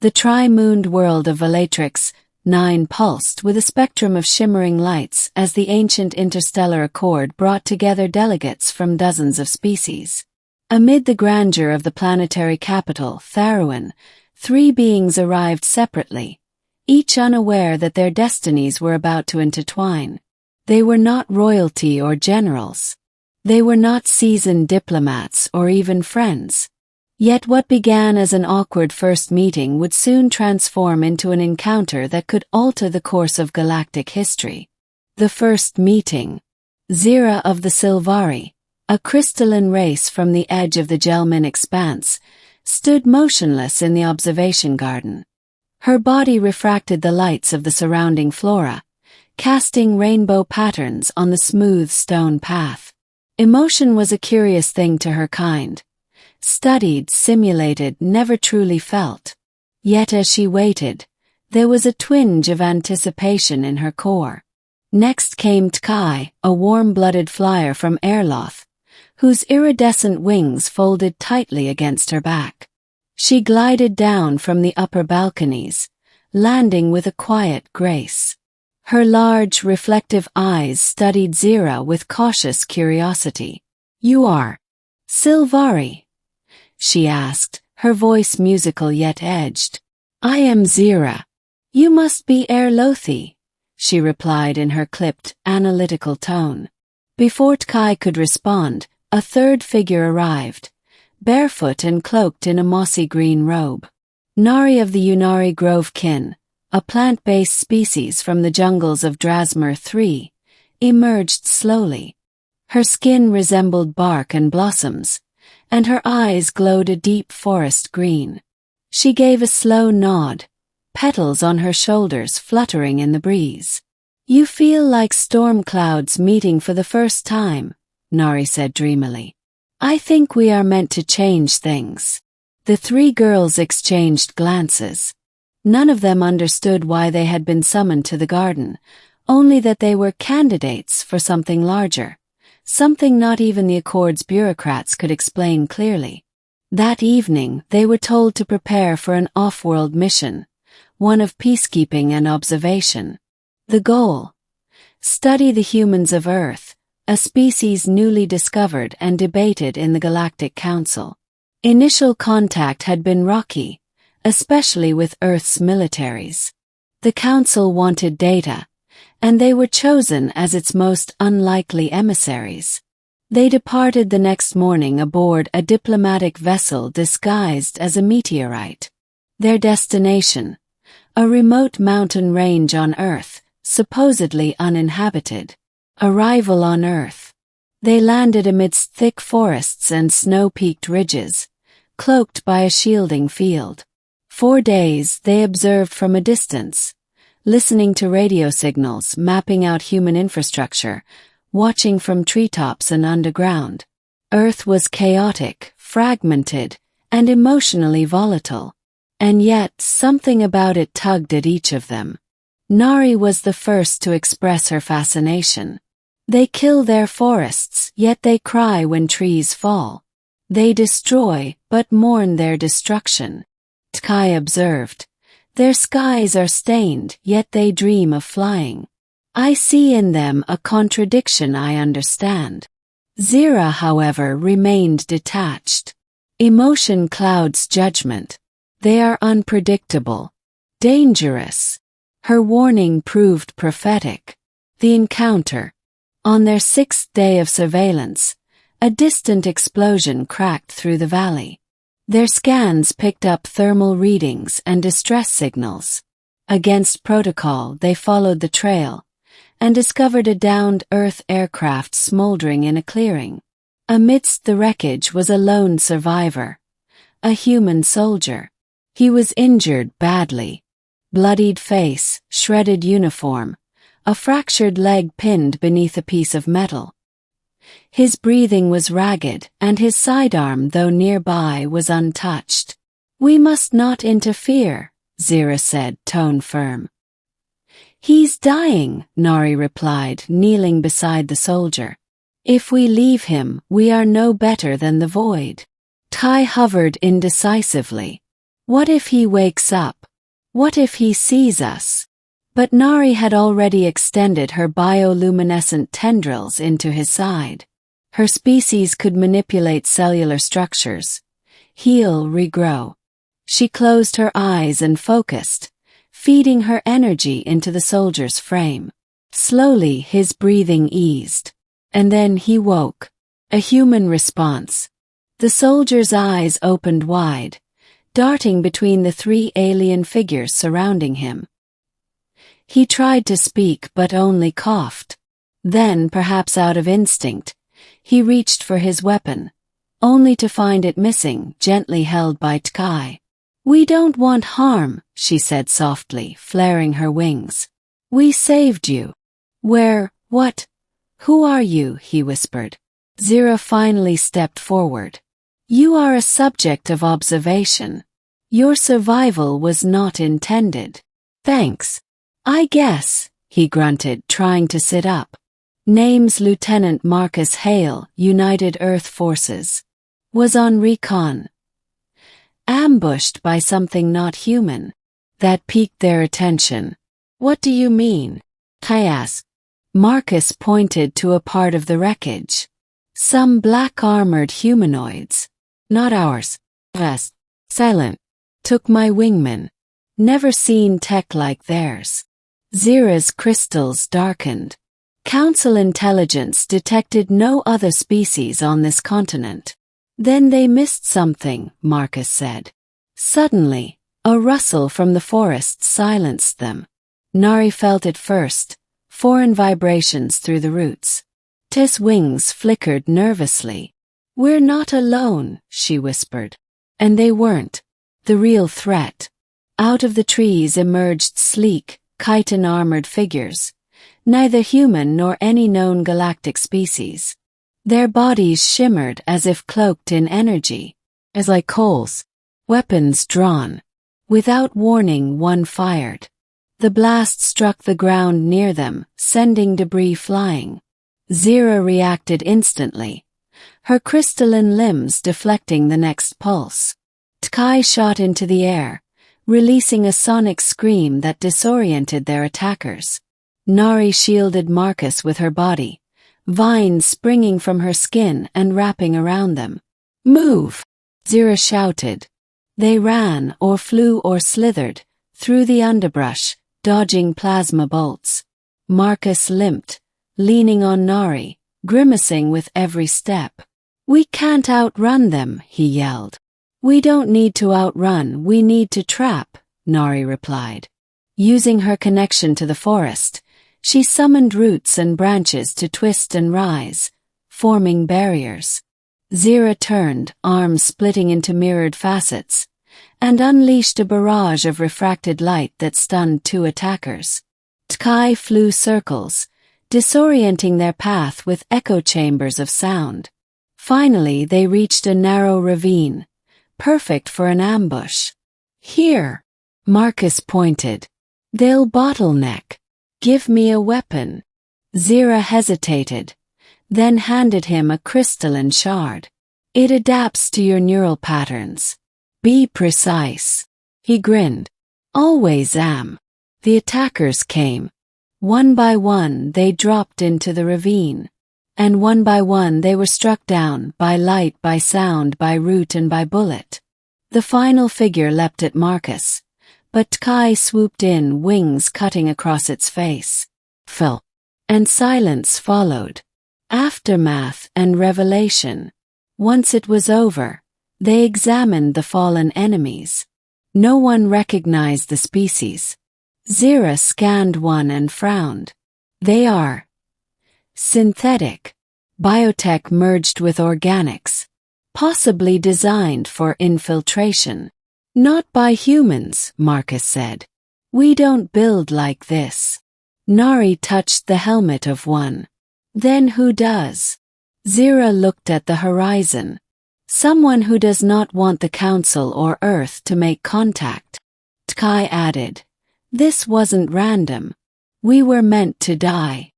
The tri-mooned world of Valatrix 9 pulsed with a spectrum of shimmering lights as the ancient interstellar accord brought together delegates from dozens of species. Amid the grandeur of the planetary capital, Tharuan, 3 beings arrived separately, each unaware that their destinies were about to intertwine. They were not royalty or generals. They were not seasoned diplomats or even friends. Yet what began as an awkward first meeting would soon transform into an encounter that could alter the course of galactic history. The first meeting. Zira of the Silvari, a crystalline race from the edge of the Gelmin expanse, stood motionless in the observation garden. Her body refracted the lights of the surrounding flora, casting rainbow patterns on the smooth stone path. Emotion was a curious thing to her kind. Studied, simulated, never truly felt. Yet as she waited, there was a twinge of anticipation in her core. Next came Tkai, a warm-blooded flyer from Airloth, whose iridescent wings folded tightly against her back. She glided down from the upper balconies, landing with a quiet grace. Her large, reflective eyes studied Zira with cautious curiosity. "You are Silvari?" she asked, her voice musical yet edged. "I am Zira. You must be Airlothi," she replied in her clipped, analytical tone. Before Tkai could respond, a third figure arrived, barefoot and cloaked in a mossy green robe. Nari of the Unari Grove kin, a plant-based species from the jungles of Drasmer 3, emerged slowly. Her skin resembled bark and blossoms, and her eyes glowed a deep forest green. She gave a slow nod, petals on her shoulders fluttering in the breeze. "You feel like storm clouds meeting for the first time," Nari said dreamily. "I think we are meant to change things." The 3 girls exchanged glances. None of them understood why they had been summoned to the garden, only that they were candidates for something larger. Something not even the Accord's bureaucrats could explain clearly. That evening, they were told to prepare for an off-world mission, one of peacekeeping and observation. The goal? Study the humans of Earth, a species newly discovered and debated in the Galactic Council. Initial contact had been rocky, especially with Earth's militaries. The Council wanted data, and they were chosen as its most unlikely emissaries. They departed the next morning aboard a diplomatic vessel disguised as a meteorite. Their destination, a remote mountain range on Earth, supposedly uninhabited. Arrival on Earth. They landed amidst thick forests and snow-peaked ridges, cloaked by a shielding field. 4 days they observed from a distance, listening to radio signals, mapping out human infrastructure, watching from treetops and underground. Earth was chaotic, fragmented, and emotionally volatile. And yet, something about it tugged at each of them. Nari was the first to express her fascination. They kill their forests, yet they cry when trees fall. They destroy, but mourn their destruction. Tkai observed. Their skies are stained, yet they dream of flying. I see in them a contradiction I understand. Zira, however, remained detached. Emotion clouds judgment. They are unpredictable. Dangerous. Her warning proved prophetic. The encounter. On their 6th day of surveillance, a distant explosion cracked through the valley. Their scans picked up thermal readings and distress signals. Against protocol, they followed the trail and discovered a downed Earth aircraft smoldering in a clearing. Amidst the wreckage was a lone survivor, a human soldier. He was injured badly. Bloodied face, shredded uniform, a fractured leg pinned beneath a piece of metal. His breathing was ragged, and his sidearm, though nearby, was untouched. "We must not interfere," Zira said, tone firm. "He's dying," Nari replied, kneeling beside the soldier. "If we leave him, we are no better than the void." Tai hovered indecisively. What if he wakes up? What if he sees us? But Nari had already extended her bioluminescent tendrils into his side. Her species could manipulate cellular structures, heal, regrow. She closed her eyes and focused, feeding her energy into the soldier's frame. Slowly his breathing eased. And then he woke. A human response. The soldier's eyes opened wide, darting between the three alien figures surrounding him. He tried to speak but only coughed. Then, perhaps out of instinct, he reached for his weapon, only to find it missing, gently held by Tkai. "We don't want harm," she said softly, flaring her wings. "We saved you." "Where, what? Who are you?" he whispered. Zira finally stepped forward. "You are a subject of observation. Your survival was not intended." "Thanks. I guess," he grunted, trying to sit up. "Name's Lieutenant Marcus Hale, United Earth Forces. Was on recon. Ambushed by something not human. That piqued their attention." "What do you mean?" I asked. Marcus pointed to a part of the wreckage. "Some black-armored humanoids. Not ours. Us. Silent. Took my wingman. Never seen tech like theirs." Zira's crystals darkened. Council intelligence detected no other species on this continent. "Then they missed something," Marcus said. Suddenly, a rustle from the forest silenced them. Nari felt it first, foreign vibrations through the roots. Tess' wings flickered nervously. "We're not alone," she whispered. And they weren't. The real threat. Out of the trees emerged sleek, chitin-armored figures, neither human nor any known galactic species. Their bodies shimmered as if cloaked in energy, as like coals. Weapons drawn. Without warning, one fired. The blast struck the ground near them, sending debris flying. Zira reacted instantly, her crystalline limbs deflecting the next pulse. Tkai shot into the air, releasing a sonic scream that disoriented their attackers. Nari shielded Marcus with her body, vines springing from her skin and wrapping around them. "Move!" Zira shouted. They ran, or flew or slithered, through the underbrush, dodging plasma bolts. Marcus limped, leaning on Nari, grimacing with every step. "We can't outrun them," he yelled. "We don't need to outrun, we need to trap," Nari replied. Using her connection to the forest, she summoned roots and branches to twist and rise, forming barriers. Zira turned, arms splitting into mirrored facets, and unleashed a barrage of refracted light that stunned two attackers. Tkai flew circles, disorienting their path with echo chambers of sound. Finally, they reached a narrow ravine, perfect for an ambush. "Here," Marcus pointed. "They'll bottleneck. Give me a weapon." Zira hesitated, then handed him a crystalline shard. "It adapts to your neural patterns. Be precise." He grinned. "Always am." The attackers came. One by one they dropped into the ravine. And one by one they were struck down, by light, by sound, by root and by bullet. The final figure leapt at Marcus, but Tkai swooped in, wings cutting across its face. Fell. And silence followed. Aftermath and revelation. Once it was over, they examined the fallen enemies. No one recognized the species. Zira scanned one and frowned. "They are synthetic. Biotech merged with organics. Possibly designed for infiltration." "Not by humans," Marcus said. "We don't build like this." Nari touched the helmet of one. "Then who does?" Zira looked at the horizon. "Someone who does not want the Council or Earth to make contact." Tkai added, "This wasn't random. We were meant to die."